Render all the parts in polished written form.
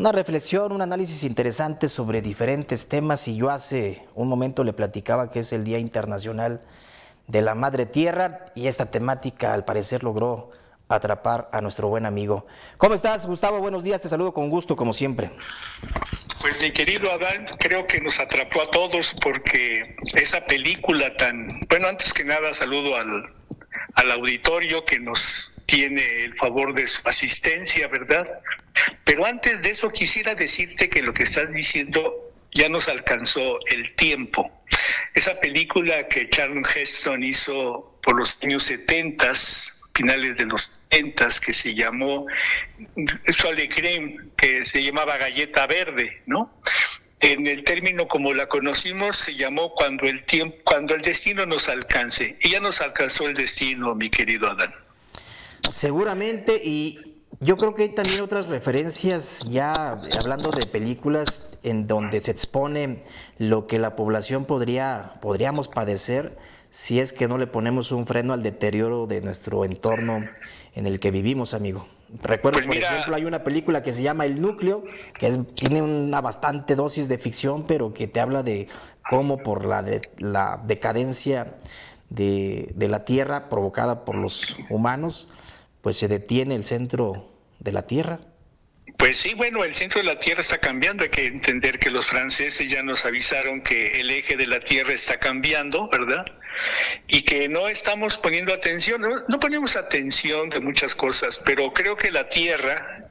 una reflexión, un análisis interesante sobre diferentes temas, y yo hace un momento le platicaba que es el Día Internacional de la Madre Tierra, y esta temática al parecer logró atrapar a nuestro buen amigo. ¿Cómo estás, Gustavo? Buenos días, te saludo con gusto como siempre. Pues mi querido Adán, creo que nos atrapó a todos porque esa película Bueno, antes que nada saludo al auditorio que nos tiene el favor de su asistencia, ¿verdad? Pero antes de eso quisiera decirte que lo que estás diciendo ya nos alcanzó el tiempo. Esa película que Charlton Heston hizo por los años 70, finales de los 70, que se llamó Solecrem, que se llamaba Galleta Verde, ¿no? En el término como la conocimos se llamó cuando el destino nos alcance. Y ya nos alcanzó el destino, mi querido Adán. Seguramente, y yo creo que hay también otras referencias, ya hablando de películas en donde se expone lo que la población podríamos padecer si es que no le ponemos un freno al deterioro de nuestro entorno en el que vivimos, amigo. Recuerdo, pues por ejemplo, hay una película que se llama El Núcleo, que tiene una bastante dosis de ficción, pero que te habla de cómo por la decadencia de la Tierra provocada por los humanos, pues se detiene el centro de la Tierra. Pues sí, bueno, el centro de la Tierra está cambiando. Hay que entender que los franceses ya nos avisaron que el eje de la Tierra está cambiando, ¿verdad? Y que no estamos poniendo atención, no ponemos atención de muchas cosas, pero creo que la Tierra,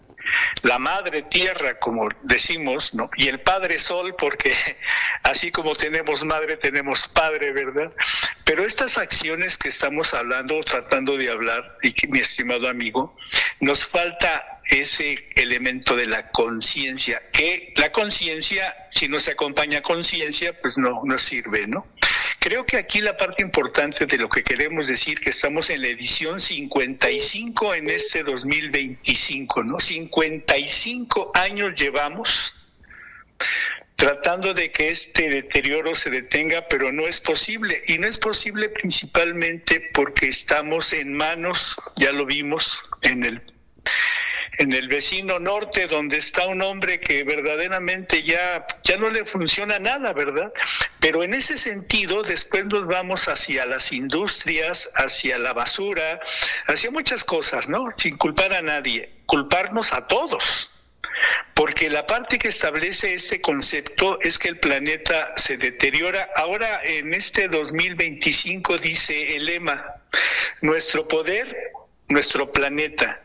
la Madre Tierra, como decimos, ¿no? Y el Padre Sol, porque así como tenemos madre, tenemos padre, ¿verdad? Pero estas acciones que estamos hablando, tratando de hablar, y que, mi estimado amigo, nos falta ese elemento de la conciencia, que la conciencia, si no se acompaña conciencia, pues no sirve, ¿no? Creo que aquí la parte importante de lo que queremos decir, que estamos en la edición 55 en este 2025, ¿no? 55 años llevamos tratando de que este deterioro se detenga, pero no es posible. Y no es posible principalmente porque estamos en manos, ya lo vimos en el vecino norte, donde está un hombre que verdaderamente ya no le funciona nada, ¿verdad? Pero en ese sentido, después nos vamos hacia las industrias, hacia la basura, hacia muchas cosas, ¿no? Sin culpar a nadie, culparnos a todos. Porque la parte que establece este concepto es que el planeta se deteriora. Ahora, en este 2025, dice el lema, nuestro poder, nuestro planeta.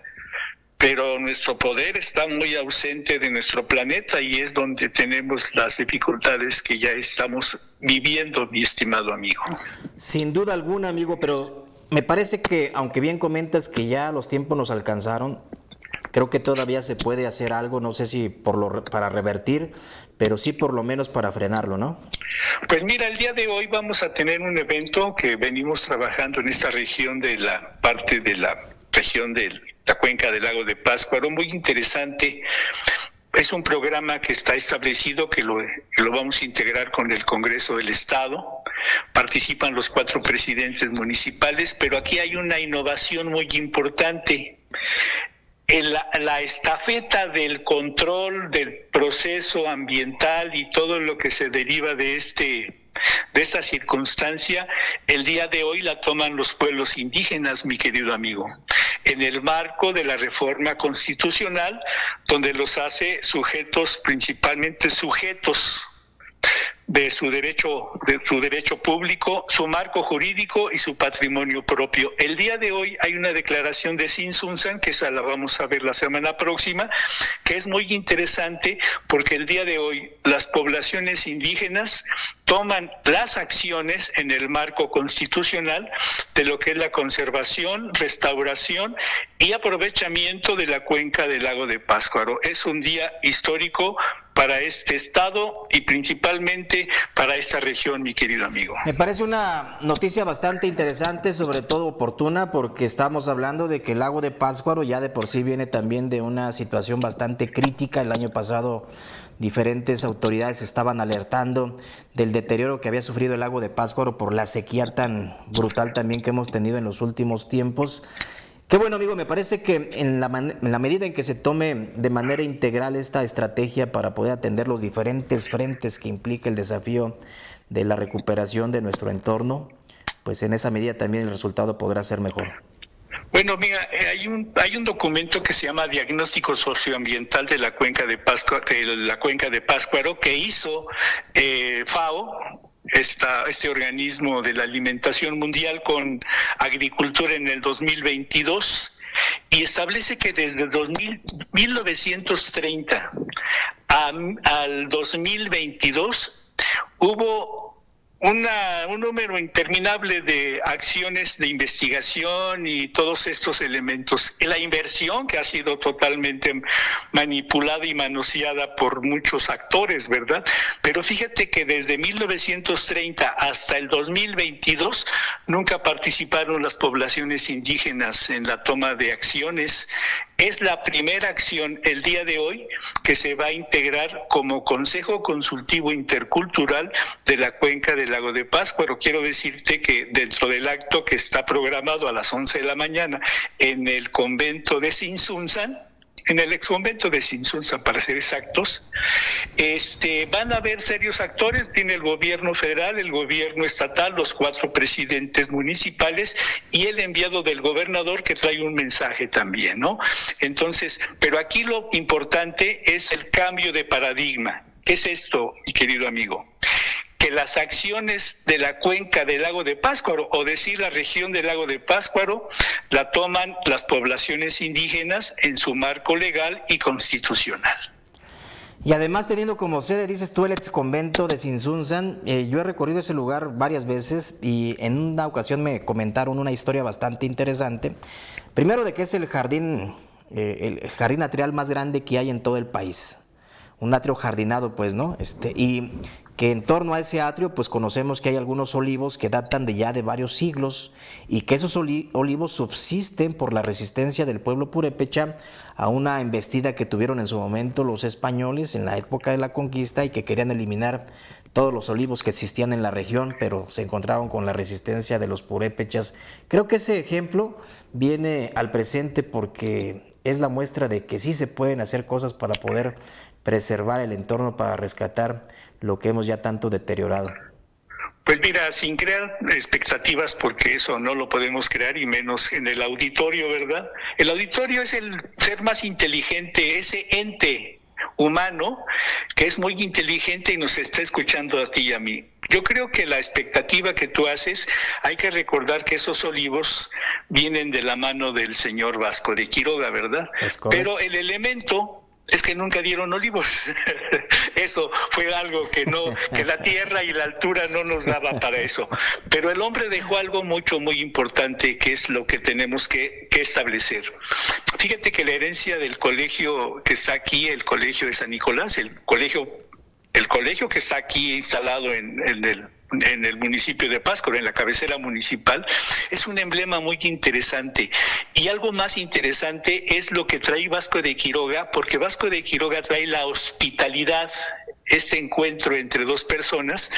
Pero nuestro poder está muy ausente de nuestro planeta y es donde tenemos las dificultades que ya estamos viviendo, mi estimado amigo. Sin duda alguna, amigo, pero me parece que, aunque bien comentas que ya los tiempos nos alcanzaron, creo que todavía se puede hacer algo, no sé si para revertir, pero sí por lo menos para frenarlo, ¿no? Pues mira, el día de hoy vamos a tener un evento que venimos trabajando en esta región de la parte de la región de la cuenca del lago de Pátzcuaro, muy interesante. Es un programa que está establecido, que lo vamos a integrar con el Congreso del Estado. Participan los 4 presidentes municipales, pero aquí hay una innovación muy importante. La estafeta del control del proceso ambiental y todo lo que se deriva de esta circunstancia, el día de hoy la toman los pueblos indígenas, mi querido amigo, en el marco de la reforma constitucional, donde los hace sujetos, principalmente sujetos de su derecho público, su marco jurídico y su patrimonio propio. El día de hoy hay una declaración de Sinsunzan, que esa la vamos a ver la semana próxima, que es muy interesante porque el día de hoy las poblaciones indígenas toman las acciones en el marco constitucional de lo que es la conservación, restauración y aprovechamiento de la cuenca del lago de Pátzcuaro. Es un día histórico para este estado y principalmente para esta región, mi querido amigo. Me parece una noticia bastante interesante, sobre todo oportuna, porque estamos hablando de que el lago de Pátzcuaro ya de por sí viene también de una situación bastante crítica. El año pasado diferentes autoridades estaban alertando del deterioro que había sufrido el lago de Pátzcuaro por la sequía tan brutal también que hemos tenido en los últimos tiempos. Qué bueno, amigo, me parece que en la medida en que se tome de manera integral esta estrategia para poder atender los diferentes frentes que implica el desafío de la recuperación de nuestro entorno, pues en esa medida también el resultado podrá ser mejor. Bueno, mira, hay un documento que se llama Diagnóstico Socioambiental de la Cuenca de Pátzcuaro, que hizo FAO, este organismo de la alimentación mundial, con agricultura en el 2022, y establece que desde 1930 al 2022 hubo un número interminable de acciones de investigación y todos estos elementos. La inversión, que ha sido totalmente manipulada y manoseada por muchos actores, ¿verdad? Pero fíjate que desde 1930 hasta el 2022 nunca participaron las poblaciones indígenas en la toma de acciones. Es la primera acción el día de hoy que se va a integrar como Consejo Consultivo Intercultural de la Cuenca del Lago de Pátzcuaro. Quiero decirte que dentro del acto que está programado a las 11 de la mañana en el convento de Tzintzuntzan, en el exconvento de Tzintzuntzan, para ser exactos, van a haber serios actores. Tiene el gobierno federal, el gobierno estatal, los 4 presidentes municipales y el enviado del gobernador, que trae un mensaje también, ¿no? Entonces, pero aquí lo importante es el cambio de paradigma. ¿Qué es esto, mi querido amigo? Que las acciones de la cuenca del lago de Pátzcuaro, o decir la región del lago de Pátzcuaro, la toman las poblaciones indígenas en su marco legal y constitucional. Y además, teniendo como sede, dices tú, el ex convento de Tzintzuntzan, yo he recorrido ese lugar varias veces y en una ocasión me comentaron una historia bastante interesante. Primero, de que es el jardín atrial más grande que hay en todo el país. Un atrio jardinado, pues, ¿no? Y que en torno a ese atrio, pues conocemos que hay algunos olivos que datan de ya de varios siglos y que esos olivos subsisten por la resistencia del pueblo purépecha a una embestida que tuvieron en su momento los españoles en la época de la conquista y que querían eliminar todos los olivos que existían en la región, pero se encontraron con la resistencia de los purépechas. Creo que ese ejemplo viene al presente porque es la muestra de que sí se pueden hacer cosas para poder preservar el entorno, para rescatar lo que hemos ya tanto deteriorado. Pues mira, sin crear expectativas, porque eso no lo podemos crear, y menos en el auditorio, ¿verdad? El auditorio es el ser más inteligente, ese ente humano que es muy inteligente y nos está escuchando a ti y a mí. Yo creo que la expectativa que tú haces, hay que recordar que esos olivos vienen de la mano del señor Vasco de Quiroga, ¿verdad? Pero el elemento es que nunca dieron olivos. Eso fue algo que la tierra y la altura no nos daba para eso. Pero el hombre dejó algo muy importante, que es lo que tenemos que establecer. Fíjate que la herencia del colegio que está aquí, el colegio de San Nicolás, el colegio que está aquí instalado en el municipio de Pátzcuaro, en la cabecera municipal, es un emblema muy interesante. Y algo más interesante es lo que trae Vasco de Quiroga, porque Vasco de Quiroga trae la hospitalidad, este encuentro entre dos personas,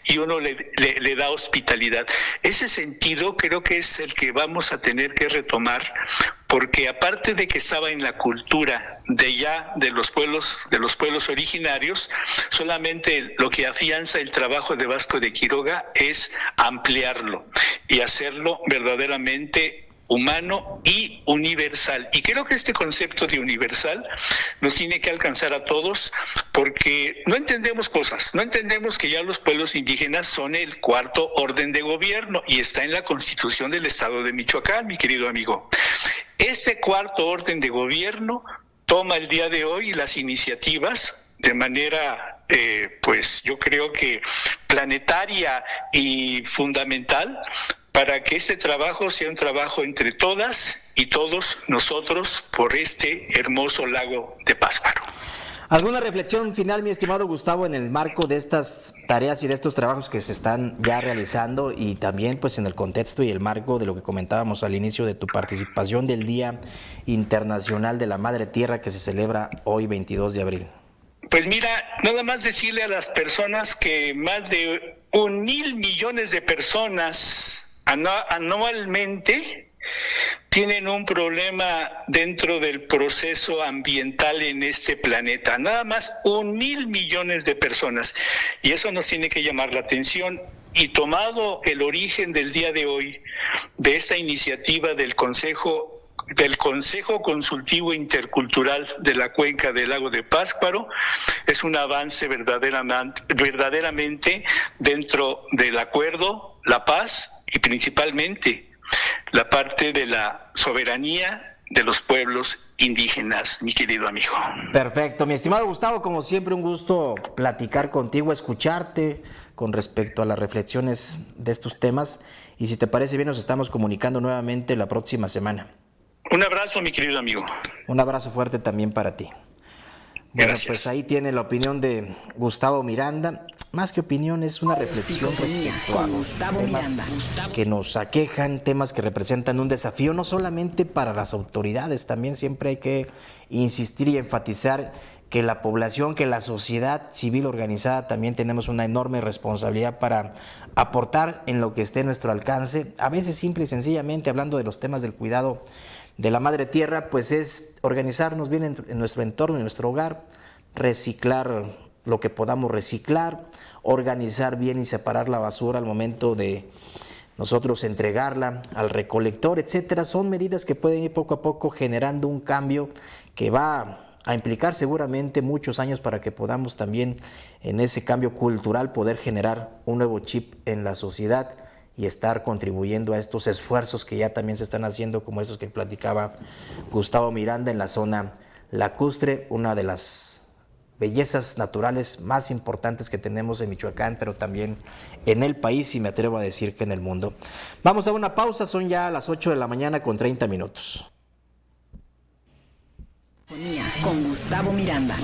y uno le da hospitalidad. Ese sentido creo que es el que vamos a tener que retomar, porque aparte de que estaba en la cultura de los pueblos originarios, solamente lo que afianza el trabajo de Vasco de Quiroga es ampliarlo y hacerlo verdaderamente humano y universal. Y creo que este concepto de universal nos tiene que alcanzar a todos, porque no entendemos cosas, no entendemos que ya los pueblos indígenas son el 4º orden de gobierno y está en la Constitución del Estado de Michoacán, mi querido amigo. Este 4º orden de gobierno toma el día de hoy las iniciativas de manera, pues yo creo que planetaria y fundamental, para que este trabajo sea un trabajo entre todas y todos nosotros por este hermoso lago de Pátzcuaro. ¿Alguna reflexión final, mi estimado Gustavo, en el marco de estas tareas y de estos trabajos que se están ya realizando, y también pues en el contexto y el marco de lo que comentábamos al inicio de tu participación del Día Internacional de la Madre Tierra, que se celebra hoy 22 de abril? Pues mira, nada más decirle a las personas que más de 1,000 millones de personas anualmente tienen un problema dentro del proceso ambiental en este planeta. Nada más 1,000 millones de personas. Y eso nos tiene que llamar la atención. Y tomado el origen del día de hoy, de esta iniciativa del Consejo Consultivo Intercultural de la Cuenca del Lago de Pátzcuaro, es un avance verdaderamente dentro del acuerdo, la paz y principalmente la parte de la soberanía de los pueblos indígenas, mi querido amigo. Perfecto, mi estimado Gustavo, como siempre un gusto platicar contigo, escucharte con respecto a las reflexiones de estos temas, y si te parece bien nos estamos comunicando nuevamente la próxima semana. Un abrazo, mi querido amigo. Un abrazo fuerte también para ti. Bueno, Gracias. pues ahí tiene la opinión de Gustavo Miranda. Más que opinión, es una reflexión respecto a los temas que nos aquejan, temas que representan un desafío no solamente para las autoridades, también siempre hay que insistir y enfatizar que la población, que la sociedad civil organizada también tenemos una enorme responsabilidad para aportar en lo que esté a nuestro alcance. A veces simple y sencillamente, hablando de los temas del cuidado de la madre tierra, pues es organizarnos bien en nuestro entorno, en nuestro hogar, reciclar lo que podamos reciclar, organizar bien y separar la basura al momento de nosotros entregarla al recolector, etcétera. Son medidas que pueden ir poco a poco generando un cambio que va a implicar seguramente muchos años para que podamos también en ese cambio cultural poder generar un nuevo chip en la sociedad y estar contribuyendo a estos esfuerzos que ya también se están haciendo, como esos que platicaba Gustavo Miranda en la zona lacustre, una de las bellezas naturales más importantes que tenemos en Michoacán, pero también en el país, y me atrevo a decir que en el mundo. Vamos a una pausa, son ya las 8 de la mañana con 30 minutos. Con Gustavo Miranda.